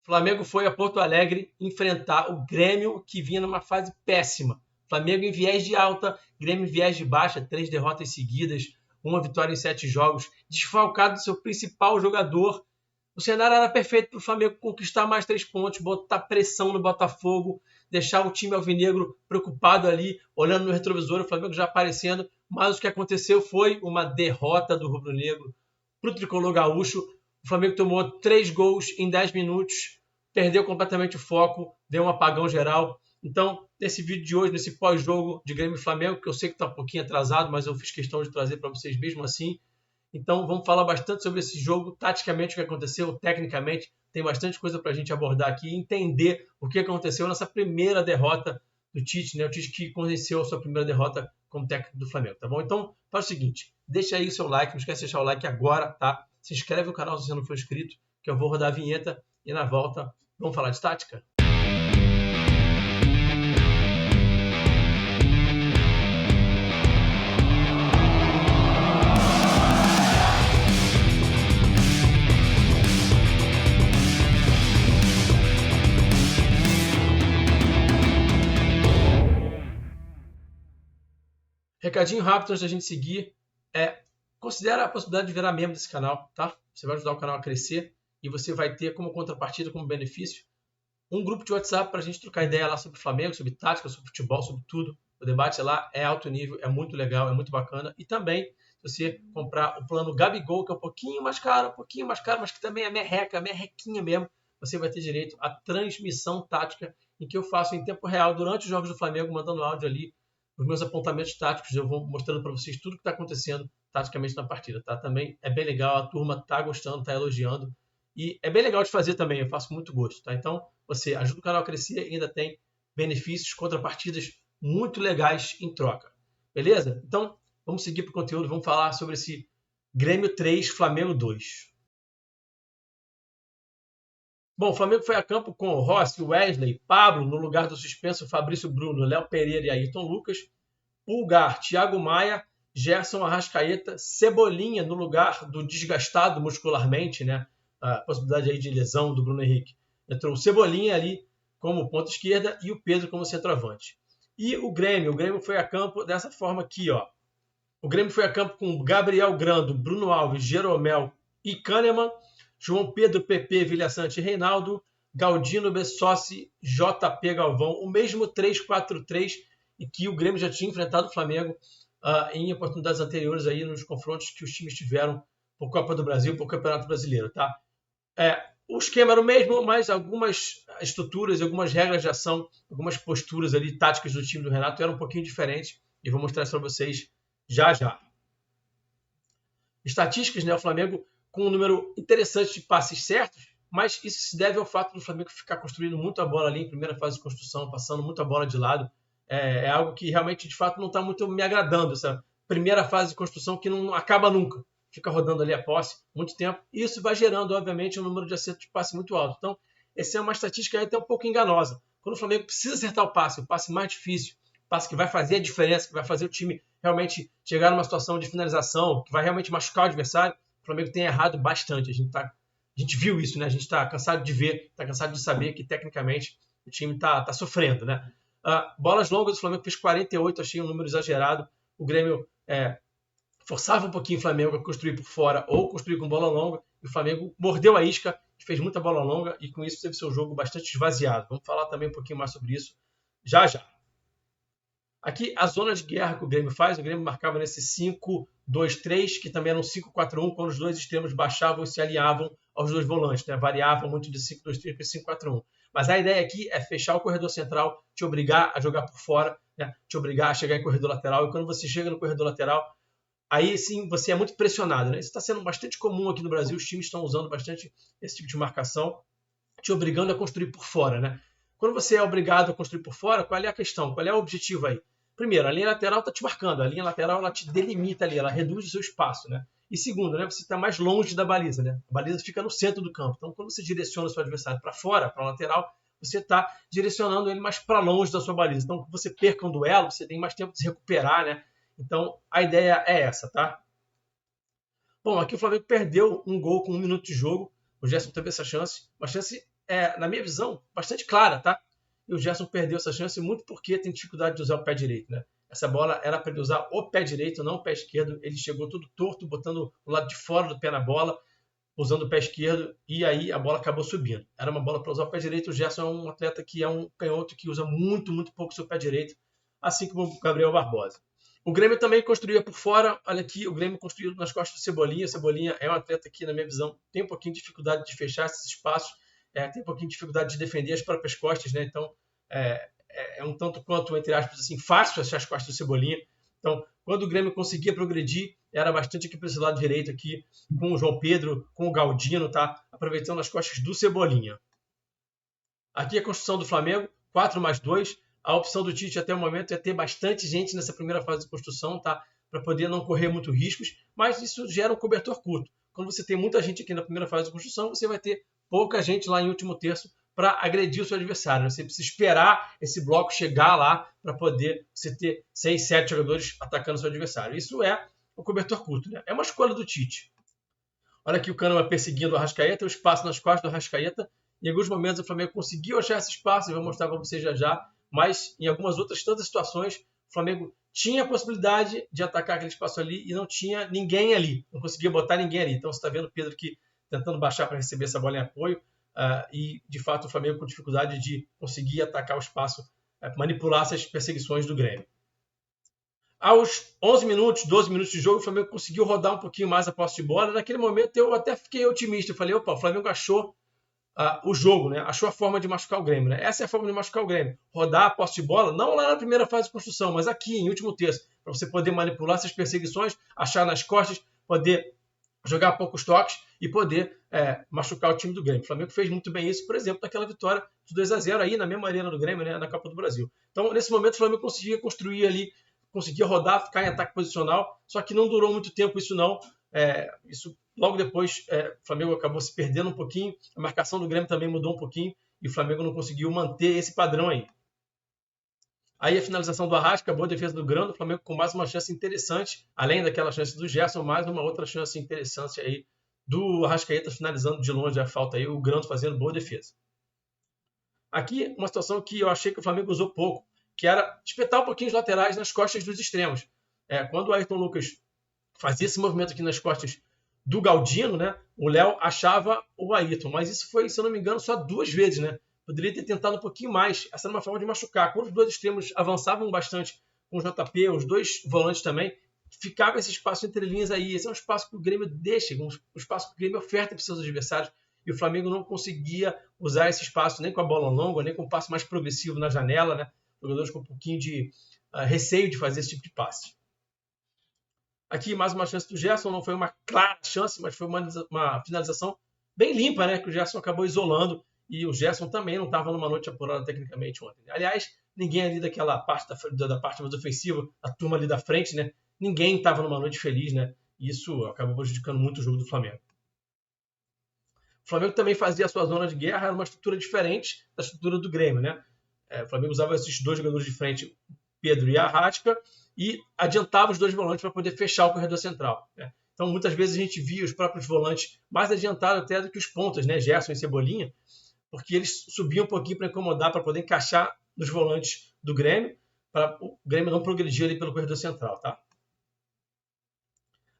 Flamengo foi a Porto Alegre enfrentar o Grêmio, que vinha numa fase péssima. Flamengo em viés de alta, Grêmio em viés de baixa, 3 derrotas seguidas, uma vitória em 7 jogos, desfalcado do seu principal jogador. O cenário era perfeito para o Flamengo conquistar mais 3 pontos, botar pressão no Botafogo, deixar o time alvinegro preocupado ali, olhando no retrovisor, o Flamengo já aparecendo. Mas o que aconteceu foi uma derrota do rubro-negro para o tricolor gaúcho. O Flamengo tomou 3 gols em 10 minutos, perdeu completamente o foco, deu um apagão geral. Então, nesse vídeo de hoje, nesse pós-jogo de Grêmio e Flamengo, que eu sei que está um pouquinho atrasado, mas eu fiz questão de trazer para vocês mesmo assim. Então, vamos falar bastante sobre esse jogo, taticamente o que aconteceu, tecnicamente. Tem bastante coisa para a gente abordar aqui e entender o que aconteceu nessa primeira derrota do Tite, né? O Tite que conheceu a sua primeira derrota como técnico do Flamengo, tá bom? Então, faz o seguinte, deixa aí o seu like, não esquece de deixar o like agora, tá? Se inscreve no canal se você não for inscrito, que eu vou rodar a vinheta e na volta vamos falar de tática? Recadinho rápido antes da gente seguir, considera a possibilidade de virar membro desse canal, tá? Você vai ajudar o canal a crescer e você vai ter como contrapartida, como benefício, um grupo de WhatsApp para a gente trocar ideia lá sobre Flamengo, sobre tática, sobre futebol, sobre tudo. O debate lá é alto nível, é muito legal, é muito bacana. E também, se você comprar o plano Gabigol, que é um pouquinho mais caro, mas que também é merrequinha mesmo, você vai ter direito à transmissão tática, em que eu faço em tempo real, durante os jogos do Flamengo, mandando áudio ali, os meus apontamentos táticos, eu vou mostrando para vocês tudo que está acontecendo taticamente na partida, tá? Também é bem legal, a turma tá gostando, tá elogiando. E é bem legal de fazer também, eu faço com muito gosto, tá? Então, você ajuda o canal a crescer e ainda tem benefícios, contrapartidas muito legais em troca. Beleza? Então, vamos seguir para o conteúdo, vamos falar sobre esse Grêmio 3, Flamengo 2. Bom, o Flamengo foi a campo com o Rossi, Wesley, Pablo, no lugar do suspenso Fabrício Bruno, Léo Pereira e Ayrton Lucas, Pulgar, Thiago Maia, Gerson Arrascaeta, Cebolinha no lugar do desgastado muscularmente, né? A possibilidade aí de lesão do Bruno Henrique. Entrou o Cebolinha ali como ponta esquerda e o Pedro como centroavante. E o Grêmio foi a campo dessa forma aqui, ó. O Grêmio foi a campo com Gabriel Grando, Bruno Alves, Jeromel e Kahneman, João Pedro, PP, Vilhaçante e Reinaldo, Galdino, Bessossi, JP Galvão, o mesmo 3-4-3 e que o Grêmio já tinha enfrentado o Flamengo em oportunidades anteriores aí nos confrontos que os times tiveram por Copa do Brasil, por Campeonato Brasileiro, tá? O esquema era o mesmo, mas algumas estruturas, algumas regras de ação, algumas posturas ali, táticas do time do Renato eram um pouquinho diferentes e vou mostrar isso para vocês já já. Estatísticas, né? O Flamengo com um número interessante de passes certos, mas isso se deve ao fato do Flamengo ficar construindo muito a bola ali em primeira fase de construção, passando muita bola de lado. É algo que realmente, de fato, não está muito me agradando, essa primeira fase de construção que não acaba nunca. Fica rodando ali a posse muito tempo. E isso vai gerando, obviamente, um número de acertos de passe muito alto. Então, essa é uma estatística até um pouco enganosa. Quando o Flamengo precisa acertar o passe mais difícil, o passe que vai fazer a diferença, que vai fazer o time realmente chegar numa situação de finalização, que vai realmente machucar o adversário, o Flamengo tem errado bastante. A gente viu isso, né? A gente está cansado de ver, está cansado de saber que, tecnicamente, o time está sofrendo, né? Bolas longas, o Flamengo fez 48, achei um número exagerado. O Grêmio forçava um pouquinho o Flamengo a construir por fora ou construir com bola longa, e o Flamengo mordeu a isca e fez muita bola longa, e com isso teve seu jogo bastante esvaziado. Vamos falar também um pouquinho mais sobre isso já já. Aqui, a zona de guerra que o Grêmio faz, o Grêmio marcava nesse 5-2-3, que também era um 5-4-1, quando os dois extremos baixavam e se alinhavam aos dois volantes, né? Variavam muito de 5-2-3 para 5-4-1. Mas a ideia aqui é fechar o corredor central, te obrigar a jogar por fora, né? Te obrigar a chegar em corredor lateral, e quando você chega no corredor lateral, aí sim você é muito pressionado, né? Isso está sendo bastante comum aqui no Brasil, os times estão usando bastante esse tipo de marcação, te obrigando a construir por fora, né? Quando você é obrigado a construir por fora, qual é a questão? Qual é o objetivo aí? Primeiro, a linha lateral está te marcando, a linha lateral ela te delimita ali, ela reduz o seu espaço, né? E segundo, né, você está mais longe da baliza, né? A baliza fica no centro do campo. Então, quando você direciona o seu adversário para fora, para a lateral, você está direcionando ele mais para longe da sua baliza. Então, quando você perca um duelo, você tem mais tempo de se recuperar, né? Então, a ideia é essa, tá? Bom, aqui o Flamengo perdeu um gol com 1 minuto de jogo. O Gerson teve essa chance, uma chance na minha visão, bastante clara, tá? E o Gerson perdeu essa chance muito porque tem dificuldade de usar o pé direito, né? Essa bola era para ele usar o pé direito, não o pé esquerdo. Ele chegou todo torto, botando o lado de fora do pé na bola, usando o pé esquerdo, e aí a bola acabou subindo. Era uma bola para usar o pé direito. O Gerson é um atleta que é um canhoto que usa muito, muito pouco o seu pé direito, assim como o Gabriel Barbosa. O Grêmio também construía por fora. Olha aqui, o Grêmio construiu nas costas do Cebolinha. O Cebolinha é um atleta que, na minha visão, tem um pouquinho de dificuldade de fechar esses espaços, tem um pouquinho de dificuldade de defender as próprias costas, né? Então, é um tanto quanto, entre aspas, assim, fácil fechar as costas do Cebolinha. Então, quando o Grêmio conseguia progredir, era bastante aqui para esse lado direito aqui, com o João Pedro, com o Galdino, tá? Aproveitando as costas do Cebolinha. Aqui a construção do Flamengo, 4+2. A opção do Tite até o momento é ter bastante gente nessa primeira fase de construção, tá? Para poder não correr muito riscos, mas isso gera um cobertor curto. Quando você tem muita gente aqui na primeira fase de construção, você vai ter pouca gente lá em último terço para agredir o seu adversário. Você precisa esperar esse bloco chegar lá para poder você ter 6, 7 jogadores atacando o seu adversário. Isso é o cobertor curto, né? É uma escolha do Tite. Olha aqui o Kahneman perseguindo o Arrascaeta, o espaço nas costas do Arrascaeta. Em alguns momentos o Flamengo conseguiu achar esse espaço, eu vou mostrar para vocês já, mas em algumas outras tantas situações o Flamengo tinha a possibilidade de atacar aquele espaço ali e não tinha ninguém ali, não conseguia botar ninguém ali. Então você está vendo o Pedro aqui tentando baixar para receber essa bola em apoio, e de fato o Flamengo com dificuldade de conseguir atacar o espaço, manipular essas perseguições do Grêmio. Aos 11 minutos, 12 minutos de jogo, o Flamengo conseguiu rodar um pouquinho mais a posse de bola. Naquele momento eu até fiquei otimista. Eu falei, opa, o Flamengo achou o jogo, né? Achou a forma de machucar o Grêmio, né? Essa é a forma de machucar o Grêmio. Rodar a posse de bola, não lá na primeira fase de construção, mas aqui, em último terço, para você poder manipular essas perseguições, achar nas costas, poder jogar poucos toques e poder machucar o time do Grêmio. O Flamengo fez muito bem isso, por exemplo, naquela vitória de 2-0 aí na mesma arena do Grêmio, né? Na Copa do Brasil. Então, nesse momento, o Flamengo conseguia construir ali, conseguia rodar, ficar em ataque posicional, só que não durou muito tempo isso não. Isso logo depois o Flamengo acabou se perdendo um pouquinho, a marcação do Grêmio também mudou um pouquinho e o Flamengo não conseguiu manter esse padrão aí. Aí a finalização do Arrasca, boa defesa do Grando, o Flamengo com mais uma chance interessante, além daquela chance do Gerson, mais uma outra chance interessante aí do Arrascaeta finalizando de longe a falta aí, o Grando fazendo boa defesa. Aqui uma situação que eu achei que o Flamengo usou pouco, que era espetar um pouquinho os laterais nas costas dos extremos. Quando o Ayrton Lucas fazia esse movimento aqui nas costas do Galdino, né, o Léo achava o Ayrton, mas isso foi, se eu não me engano, só 2 vezes, né? Poderia ter tentado um pouquinho mais. Essa era uma forma de machucar. Quando os 2 extremos avançavam bastante com o JP, os 2 volantes também, ficava esse espaço entre linhas aí. Esse é um espaço que o Grêmio deixa, um espaço que o Grêmio oferta para os seus adversários. E o Flamengo não conseguia usar esse espaço nem com a bola longa, nem com um passe mais progressivo na janela, né? Jogadores com um pouquinho de receio de fazer esse tipo de passe. Aqui mais uma chance do Gerson, não foi uma clara chance, mas foi uma finalização bem limpa, né? Que o Gerson acabou isolando. E o Gerson também não estava numa noite apurada tecnicamente ontem. Aliás, ninguém ali daquela parte da parte mais ofensiva, a turma ali da frente, né? Ninguém estava numa noite feliz, né? E isso acabou prejudicando muito o jogo do Flamengo. O Flamengo também fazia a sua zona de guerra, era uma estrutura diferente da estrutura do Grêmio, né? O Flamengo usava esses 2 jogadores de frente, Pedro e Arrasca, e adiantava os 2 volantes para poder fechar o corredor central, né? Então, muitas vezes a gente via os próprios volantes mais adiantados até do que os pontas, né? Gerson e Cebolinha, porque eles subiam um pouquinho para incomodar, para poder encaixar nos volantes do Grêmio, para o Grêmio não progredir ali pelo corredor central, tá?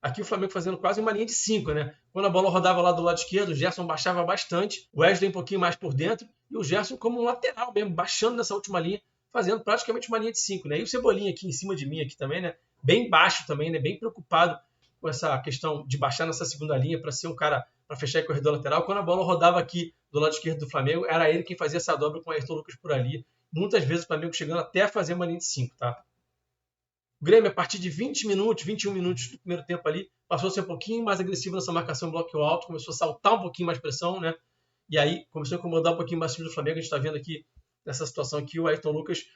Aqui o Flamengo fazendo quase uma linha de 5, né? Quando a bola rodava lá do lado esquerdo, o Gerson baixava bastante, o Wesley um pouquinho mais por dentro, e o Gerson como um lateral mesmo, baixando nessa última linha, fazendo praticamente uma linha de 5, né? E o Cebolinha aqui em cima de mim aqui também, né? Bem baixo também, né? Bem preocupado com essa questão de baixar nessa segunda linha para ser um cara para fechar o corredor lateral. Quando a bola rodava aqui do lado esquerdo do Flamengo, era ele quem fazia essa dobra com o Ayrton Lucas por ali. Muitas vezes o Flamengo chegando até a fazer uma linha de 5, tá? O Grêmio, a partir de 20 minutos, 21 minutos do primeiro tempo ali, passou a ser um pouquinho mais agressivo nessa marcação em bloco alto, começou a saltar um pouquinho mais pressão, né? E aí começou a incomodar um pouquinho mais o time do Flamengo. A gente está vendo aqui, nessa situação aqui, o Ayrton Lucas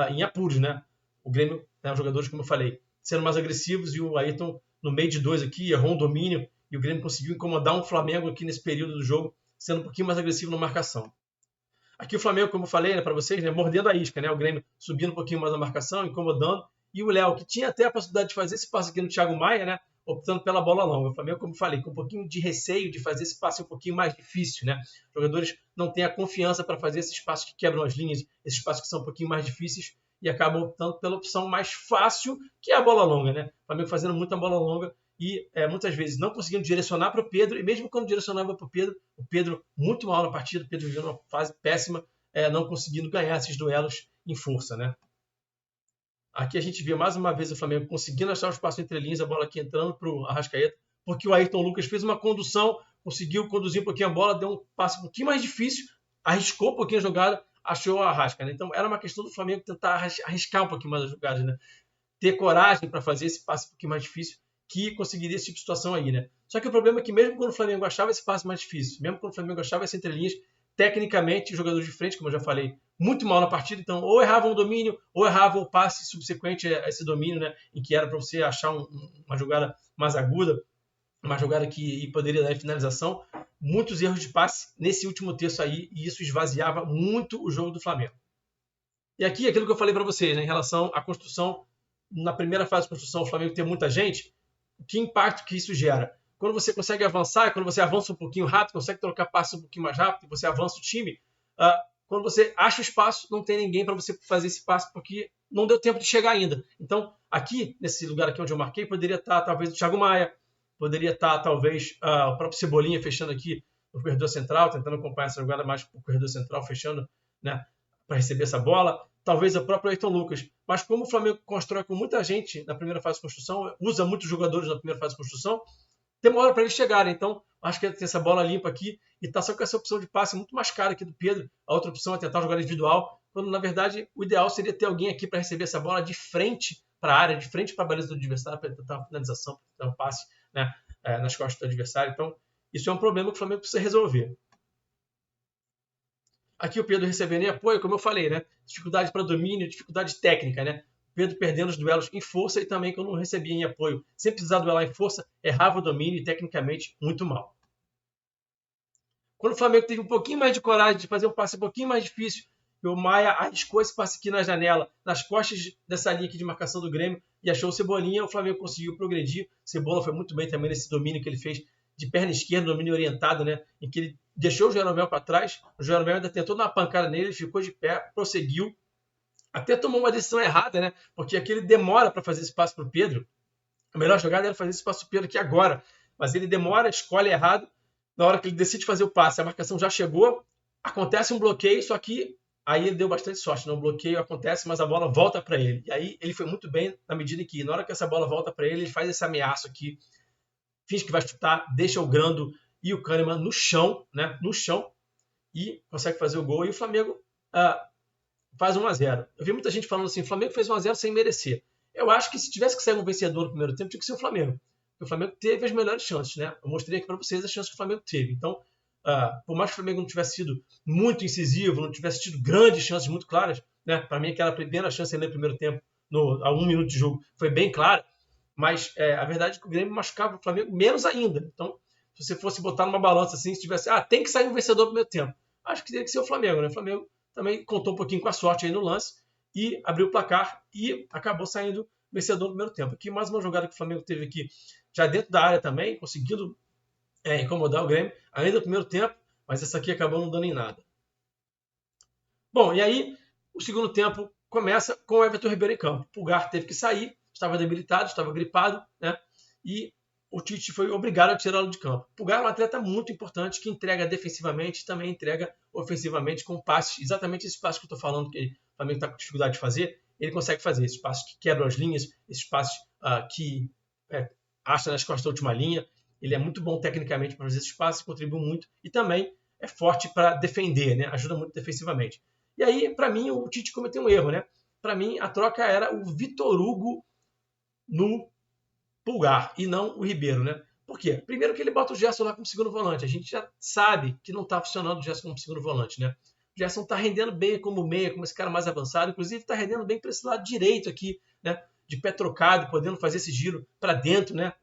em apuros, né? O Grêmio, né, os jogadores, como eu falei, sendo mais agressivos, e o Ayrton no meio de 2 aqui, errou um domínio, e o Grêmio conseguiu incomodar um Flamengo aqui nesse período do jogo, sendo um pouquinho mais agressivo na marcação. Aqui o Flamengo, como eu falei, né, para vocês, né, mordendo a isca, né? O Grêmio subindo um pouquinho mais a marcação, incomodando, e o Léo, que tinha até a possibilidade de fazer esse passe aqui no Thiago Maia, né? optando pela bola longa. O Flamengo, como eu falei, com um pouquinho de receio de fazer esse passe um pouquinho mais difícil, né? Os jogadores não têm a confiança para fazer esses passes que quebram as linhas, esses passes que são um pouquinho mais difíceis, e acabam optando pela opção mais fácil, que é a bola longa, né? O Flamengo fazendo muita bola longa e muitas vezes não conseguindo direcionar para o Pedro, e mesmo quando direcionava para o Pedro muito mal na partida, o Pedro vivendo uma fase péssima, não conseguindo ganhar esses duelos em força, né? Aqui a gente vê mais uma vez o Flamengo conseguindo achar o espaço entre linhas, a bola aqui entrando para o Arrascaeta, porque o Ayrton Lucas fez uma condução, conseguiu conduzir um pouquinho a bola, deu um passe um pouquinho mais difícil, arriscou um pouquinho a jogada, achou a Arrasca, né? Então era uma questão do Flamengo tentar arriscar um pouquinho mais as jogadas, né? Ter coragem para fazer esse passe um pouquinho mais difícil, que conseguiria esse tipo de situação aí, né? Só que o problema é que mesmo quando o Flamengo achava esse passe mais difícil, mesmo quando o Flamengo achava esse entre linhas, tecnicamente os jogadores de frente, como eu já falei, muito mal na partida, então ou erravam o domínio, ou erravam o passe subsequente a esse domínio, né? Em que era para você achar uma jogada mais aguda, uma jogada que poderia dar finalização. Muitos erros de passe nesse último terço aí, e isso esvaziava muito o jogo do Flamengo. E aqui, aquilo que eu falei para vocês, né, em relação à construção, na primeira fase de construção, o Flamengo tem muita gente, que impacto que isso gera? Quando você consegue avançar, quando você avança um pouquinho rápido, consegue trocar passos um pouquinho mais rápido, você avança o time, quando você acha o espaço, não tem ninguém para você fazer esse passo, porque não deu tempo de chegar ainda. Então, aqui, nesse lugar aqui onde eu marquei, poderia estar talvez o Thiago Maia, poderia estar talvez o próprio Cebolinha fechando aqui no corredor central, tentando acompanhar essa jogada mais para o corredor central, fechando, né, para receber essa bola. Talvez o próprio Ayrton Lucas. Mas como o Flamengo constrói com muita gente na primeira fase de construção, usa muitos jogadores na primeira fase de construção, demora para eles chegarem. Então, acho que tem essa bola limpa aqui e está só com essa opção de passe muito mais cara aqui do Pedro. A outra opção é tentar jogar individual, quando na verdade o ideal seria ter alguém aqui para receber essa bola de frente para a área, de frente para a baliza do adversário, para tentar uma finalização, para tentar um passe, né, nas costas do adversário. Então, isso é um problema que o Flamengo precisa resolver. Aqui o Pedro recebendo em apoio, como eu falei, né? Dificuldade para domínio, dificuldade técnica, né? Pedro perdendo os duelos em força e também quando não recebia em apoio. Sem precisar duelar em força, errava o domínio e tecnicamente muito mal. Quando o Flamengo teve um pouquinho mais de coragem de fazer um passe um pouquinho mais difícil, o Maia arriscou esse passe aqui na janela, nas costas dessa linha aqui de marcação do Grêmio e achou o Cebolinha, o Flamengo conseguiu progredir. Cebola foi muito bem também nesse domínio que ele fez de perna esquerda, domínio orientado, né? Em que ele deixou o Jeromel para trás, o Jeromel ainda tentou dar uma pancada nele, ele ficou de pé, prosseguiu, até tomou uma decisão errada, né? Porque aqui ele demora para fazer esse passe para o Pedro. A melhor jogada era fazer esse passe para o Pedro aqui agora, mas ele demora, escolhe errado. Na hora que ele decide fazer o passe, a marcação já chegou, acontece um bloqueio, só que aí ele deu bastante sorte, né? O bloqueio acontece, mas a bola volta para ele. E aí ele foi muito bem na medida em que, na hora que essa bola volta para ele, ele faz esse ameaço aqui, finge que vai chutar, deixa o Grando e o Kahneman no chão, né? No chão, e consegue fazer o gol. E o Flamengo faz 1-0. Eu vi muita gente falando assim, o Flamengo fez 1-0 sem merecer. Eu acho que se tivesse que sair um vencedor no primeiro tempo, tinha que ser o Flamengo. Porque o Flamengo teve as melhores chances, né? Eu mostrei aqui para vocês as chances que o Flamengo teve. Então, por mais que o Flamengo não tivesse sido muito incisivo, não tivesse tido grandes chances muito claras, né? Para mim, aquela primeira chance no primeiro tempo, a 1 minuto de jogo, foi bem clara. Mas a verdade é que o Grêmio machucava o Flamengo menos ainda. Então, se você fosse botar numa balança assim, se tivesse, tem que sair um vencedor no primeiro tempo. Acho que teria que ser o Flamengo, né? O Flamengo também contou um pouquinho com a sorte aí no lance e abriu o placar e acabou saindo vencedor no primeiro tempo. Aqui mais uma jogada que o Flamengo teve aqui já dentro da área também, conseguindo incomodar o Grêmio ainda no primeiro tempo, mas essa aqui acabou não dando em nada. Bom, e aí o segundo tempo começa com o Everton Ribeiro em campo. O Pulgar teve que sair, estava debilitado, estava gripado, né? E o Tite foi obrigado a tirá-lo de campo. O Pulgar é um atleta muito importante que entrega defensivamente e também entrega ofensivamente com passes, exatamente esses passes que eu estou falando que o Flamengo está com dificuldade de fazer, ele consegue fazer esses passes que quebram as linhas, esses passes que acha nas costas da última linha. Ele é muito bom tecnicamente para fazer esses passes, contribui muito e também é forte para defender, né? Ajuda muito defensivamente. E aí, para mim, o Tite cometeu um erro, né? Para mim, a troca era o Vitor Hugo no Pulgar e não o Ribeiro, né? Por quê? Primeiro que ele bota o Gerson lá como segundo volante. A gente já sabe que não está funcionando o Gerson como segundo volante, né? O Gerson está rendendo bem como meia, como esse cara mais avançado. Inclusive, está rendendo bem para esse lado direito aqui, né? De pé trocado, podendo fazer esse giro para dentro, né?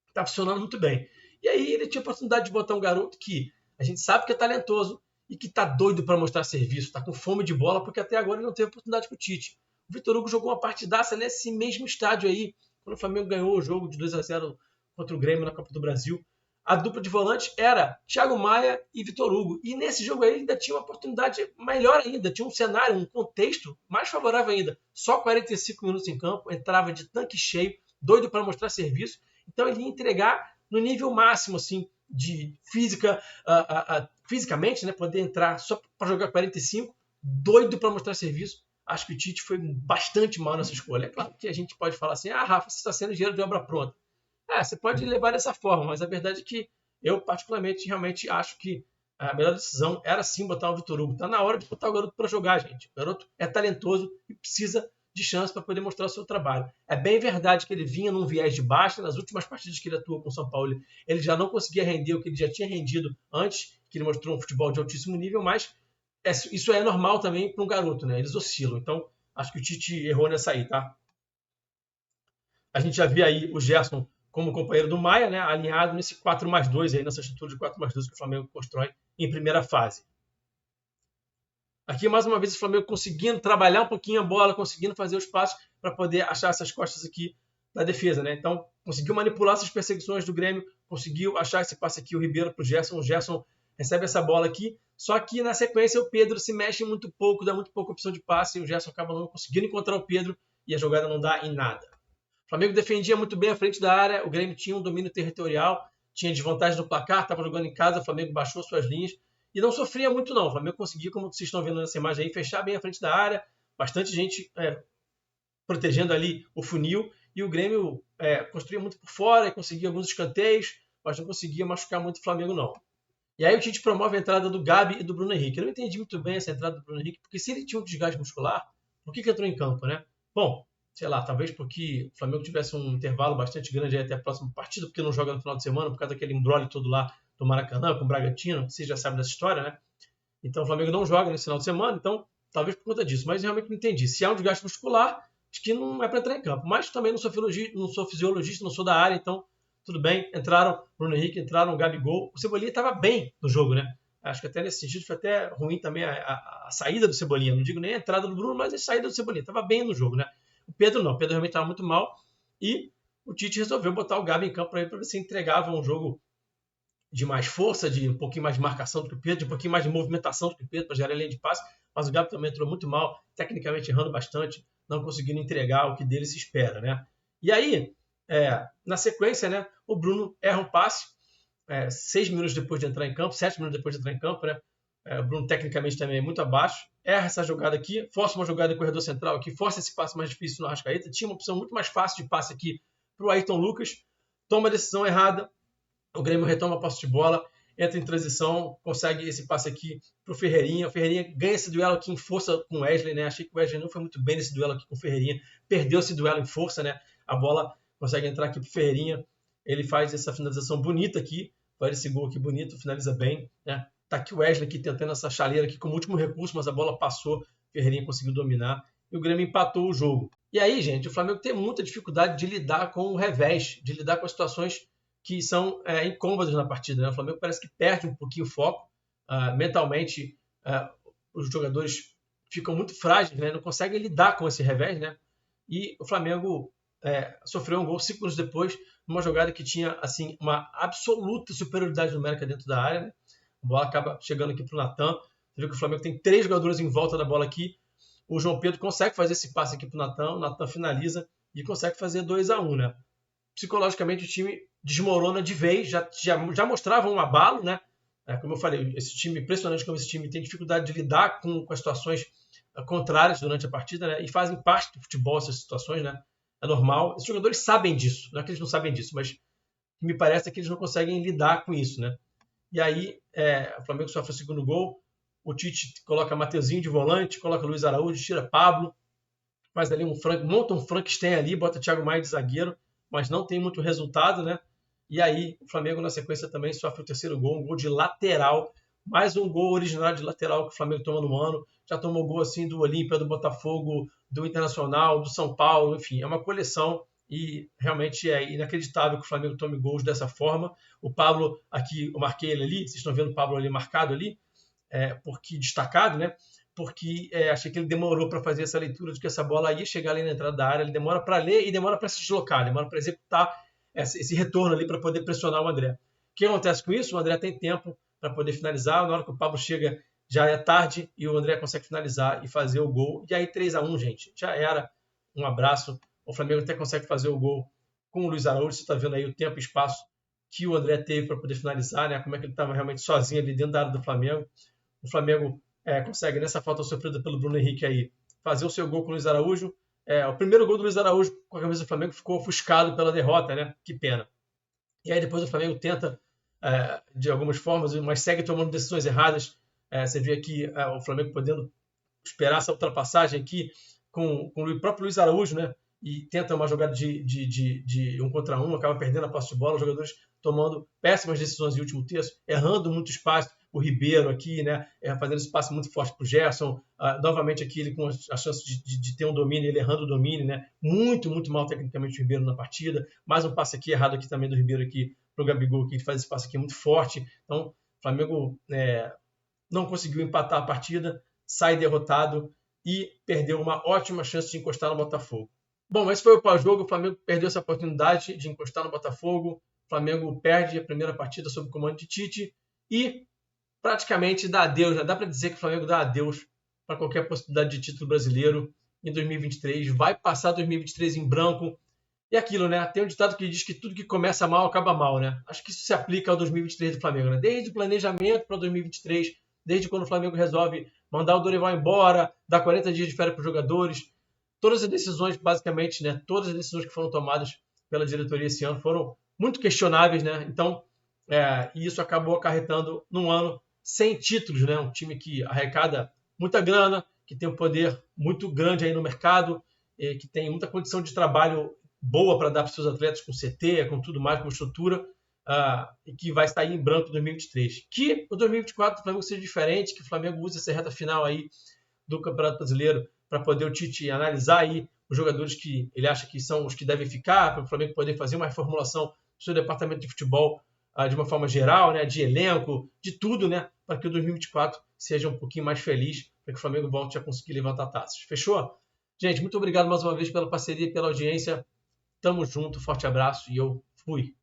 Está funcionando muito bem. E aí ele tinha a oportunidade de botar um garoto que a gente sabe que é talentoso e que está doido para mostrar serviço, está com fome de bola, porque até agora ele não teve oportunidade com o Tite. O Vitor Hugo jogou uma partidaça nesse mesmo estádio aí, quando o Flamengo ganhou o jogo de 2-0 contra o Grêmio na Copa do Brasil. A dupla de volante era Thiago Maia e Vitor Hugo. E nesse jogo aí ainda tinha uma oportunidade melhor ainda, tinha um cenário, um contexto mais favorável ainda. Só 45 minutos em campo, entrava de tanque cheio, doido para mostrar serviço. Então ele ia entregar no nível máximo assim, de física, fisicamente, né, poder entrar só para jogar 45, doido para mostrar serviço. Acho que o Tite foi bastante mal nessa escolha. É claro que a gente pode falar assim, Rafa, você está sendo engenheiro de obra pronta. Você pode levar dessa forma, mas a verdade é que eu, particularmente, realmente acho que a melhor decisão era sim botar o Vitor Hugo. Está na hora de botar o garoto para jogar, gente. O garoto é talentoso e precisa de chance para poder mostrar o seu trabalho. É bem verdade que ele vinha num viés de baixa. Nas últimas partidas que ele atuou com o São Paulo, ele já não conseguia render o que ele já tinha rendido antes, que ele mostrou um futebol de altíssimo nível, mas isso é normal também para um garoto, né? Eles oscilam. Então, acho que o Tite errou nessa aí, tá? A gente já viu aí o Gerson como companheiro do Maia, né, alinhado nesse 4+2, aí, nessa estrutura de 4+2 que o Flamengo constrói em primeira fase. Aqui, mais uma vez, o Flamengo conseguindo trabalhar um pouquinho a bola, conseguindo fazer os passos para poder achar essas costas aqui da defesa. Né? Então, conseguiu manipular essas perseguições do Grêmio, conseguiu achar esse passe aqui, o Ribeiro para o Gerson recebe essa bola aqui, só que na sequência o Pedro se mexe muito pouco, dá muito pouca opção de passe, e o Gerson acaba não conseguindo encontrar o Pedro e a jogada não dá em nada. O Flamengo defendia muito bem à frente da área, o Grêmio tinha um domínio territorial, tinha desvantagem no placar, estava jogando em casa, o Flamengo baixou suas linhas e não sofria muito não. O Flamengo conseguia, como vocês estão vendo nessa imagem aí, fechar bem à frente da área, bastante gente protegendo ali o funil, e o Grêmio construía muito por fora e conseguia alguns escanteios, mas não conseguia machucar muito o Flamengo não. E aí o Tite promove a entrada do Gabi e do Bruno Henrique. Eu não entendi muito bem essa entrada do Bruno Henrique, porque se ele tinha um desgaste muscular, por que entrou em campo, né? Bom, sei lá, talvez porque o Flamengo tivesse um intervalo bastante grande até a próxima partida, porque não joga no final de semana, por causa daquele embrolho todo lá do Maracanã, com o Bragantino, vocês já sabem dessa história, né? Então o Flamengo não joga nesse final de semana, então talvez por conta disso, mas eu realmente não entendi. Se há um desgaste muscular, acho que não é para entrar em campo, mas também não sou fisiologista, não sou da área, então tudo bem, entraram Bruno Henrique, entraram o Gabigol, o Cebolinha estava bem no jogo, né? Acho que até nesse sentido foi até ruim também a saída do Cebolinha, não digo nem a entrada do Bruno, mas a saída do Cebolinha, estava bem no jogo, né? O Pedro não, o Pedro realmente estava muito mal e o Tite resolveu botar o Gabi em campo para ver se entregava um jogo de mais força, de um pouquinho mais de marcação do que o Pedro, de um pouquinho mais de movimentação do que o Pedro para gerar linha de passe, mas o Gabi também entrou muito mal, tecnicamente errando bastante, não conseguindo entregar o que dele se espera, né? E aí, na sequência, né, o Bruno erra um passe, 6 minutos depois de entrar em campo, 7 minutos depois de entrar em campo, né? O Bruno tecnicamente também é muito abaixo, erra essa jogada aqui, força uma jogada em corredor central aqui, força esse passe mais difícil no Arrascaeta, tinha uma opção muito mais fácil de passe aqui para o Ayrton Lucas, toma a decisão errada, o Grêmio retoma a posse de bola, entra em transição, consegue esse passe aqui para o Ferreirinha ganha esse duelo aqui em força com o Wesley, né? Achei que o Wesley não foi muito bem nesse duelo aqui com o Ferreirinha, perdeu esse duelo em força, né? A bola consegue entrar aqui para o Ferreirinha, ele faz essa finalização bonita aqui, faz esse gol aqui bonito, finaliza bem, né? Tá aqui o Wesley aqui tentando essa chaleira aqui como último recurso, mas a bola passou, o Ferreirinha conseguiu dominar e o Grêmio empatou o jogo. E aí, gente, o Flamengo tem muita dificuldade de lidar com o revés, de lidar com as situações que são incômodas na partida, né? O Flamengo parece que perde um pouquinho o foco, mentalmente os jogadores ficam muito frágeis, né? Não conseguem lidar com esse revés, né? E o Flamengo sofreu um gol 5 minutos depois, numa jogada que tinha assim uma absoluta superioridade numérica dentro da área, né? A bola acaba chegando aqui para o Natan. Você viu que o Flamengo tem 3 jogadores em volta da bola aqui. O João Pedro consegue fazer esse passe aqui para o Natan. O Natan finaliza e consegue fazer 2-1, né? Psicologicamente o time desmorona de vez. Já mostrava um abalo, né? Como eu falei, esse time, impressionante como esse time tem dificuldade de lidar com as situações contrárias durante a partida, né? E fazem parte do futebol essas situações, né? É normal. Esses jogadores sabem disso. Não é que eles não sabem disso, mas me parece que eles não conseguem lidar com isso, né? E aí o Flamengo sofre o segundo gol, o Tite coloca Mateuzinho de volante, coloca Luiz Araújo, tira Pablo, faz ali monta um Frankenstein ali, bota Thiago Maia de zagueiro, mas não tem muito resultado, né? E aí o Flamengo na sequência também sofre o terceiro gol, um gol de lateral, mais um gol original de lateral que o Flamengo toma no ano, já tomou gol assim do Olímpia, do Botafogo, do Internacional, do São Paulo, enfim, é uma coleção. E realmente é inacreditável que o Flamengo tome gols dessa forma. O Pablo, aqui, eu marquei ele ali, vocês estão vendo o Pablo ali marcado ali, porque destacado, né? Porque achei que ele demorou para fazer essa leitura de que essa bola ia chegar ali na entrada da área, ele demora para ler e demora para se deslocar, demora para executar esse retorno ali para poder pressionar o André. O que acontece com isso? O André tem tempo para poder finalizar. Na hora que o Pablo chega, já é tarde e o André consegue finalizar e fazer o gol. E aí 3-1, gente, já era. Um abraço. O Flamengo até consegue fazer o gol com o Luiz Araújo. Você está vendo aí o tempo e espaço que o André teve para poder finalizar, né? Como é que ele estava realmente sozinho ali dentro da área do Flamengo. O Flamengo consegue, nessa falta sofrida pelo Bruno Henrique aí, fazer o seu gol com o Luiz Araújo. O primeiro gol do Luiz Araújo com a camisa do Flamengo ficou ofuscado pela derrota, né? Que pena. E aí depois o Flamengo tenta, de algumas formas, mas segue tomando decisões erradas. Você vê aqui o Flamengo podendo esperar essa ultrapassagem aqui com o próprio Luiz Araújo, né? E tenta uma jogada de 1 contra 1, acaba perdendo a posse de bola, os jogadores tomando péssimas decisões em último terço, errando muito espaço. O Ribeiro aqui, né, fazendo esse passe muito forte para o Gerson, novamente aqui ele com a chance de ter um domínio, ele errando o domínio, né, muito mal tecnicamente o Ribeiro na partida, mais um passe aqui errado aqui também do Ribeiro aqui para o Gabigol, que faz esse passe aqui muito forte. Então o Flamengo não conseguiu empatar a partida, sai derrotado e perdeu uma ótima chance de encostar no Botafogo. Bom, esse foi o pós-jogo, o Flamengo perdeu essa oportunidade de encostar no Botafogo, o Flamengo perde a primeira partida sob o comando de Tite e praticamente dá adeus, já dá para dizer que o Flamengo dá adeus para qualquer possibilidade de título brasileiro em 2023, vai passar 2023 em branco, e aquilo, né, tem um ditado que diz que tudo que começa mal acaba mal, né, acho que isso se aplica ao 2023 do Flamengo, né, desde o planejamento para 2023, desde quando o Flamengo resolve mandar o Dorival embora, dar 40 dias de férias para os jogadores, todas as decisões, basicamente, né, todas as decisões que foram tomadas pela diretoria esse ano foram muito questionáveis, né, então, e isso acabou acarretando num ano sem títulos, né? Um time que arrecada muita grana, que tem um poder muito grande aí no mercado, que tem muita condição de trabalho boa para dar para os seus atletas com CT, com tudo mais, com estrutura, e que vai sair em branco em 2023. Que o 2024 o Flamengo seja diferente, que o Flamengo use essa reta final aí do Campeonato Brasileiro para poder o Tite analisar aí os jogadores que ele acha que são os que devem ficar, para o Flamengo poder fazer uma reformulação do seu departamento de futebol de uma forma geral, né, de elenco, de tudo, né, para que o 2024 seja um pouquinho mais feliz, para que o Flamengo volte a conseguir levantar taças. Fechou? Gente, muito obrigado mais uma vez pela parceria e pela audiência. Tamo junto, forte abraço e eu fui.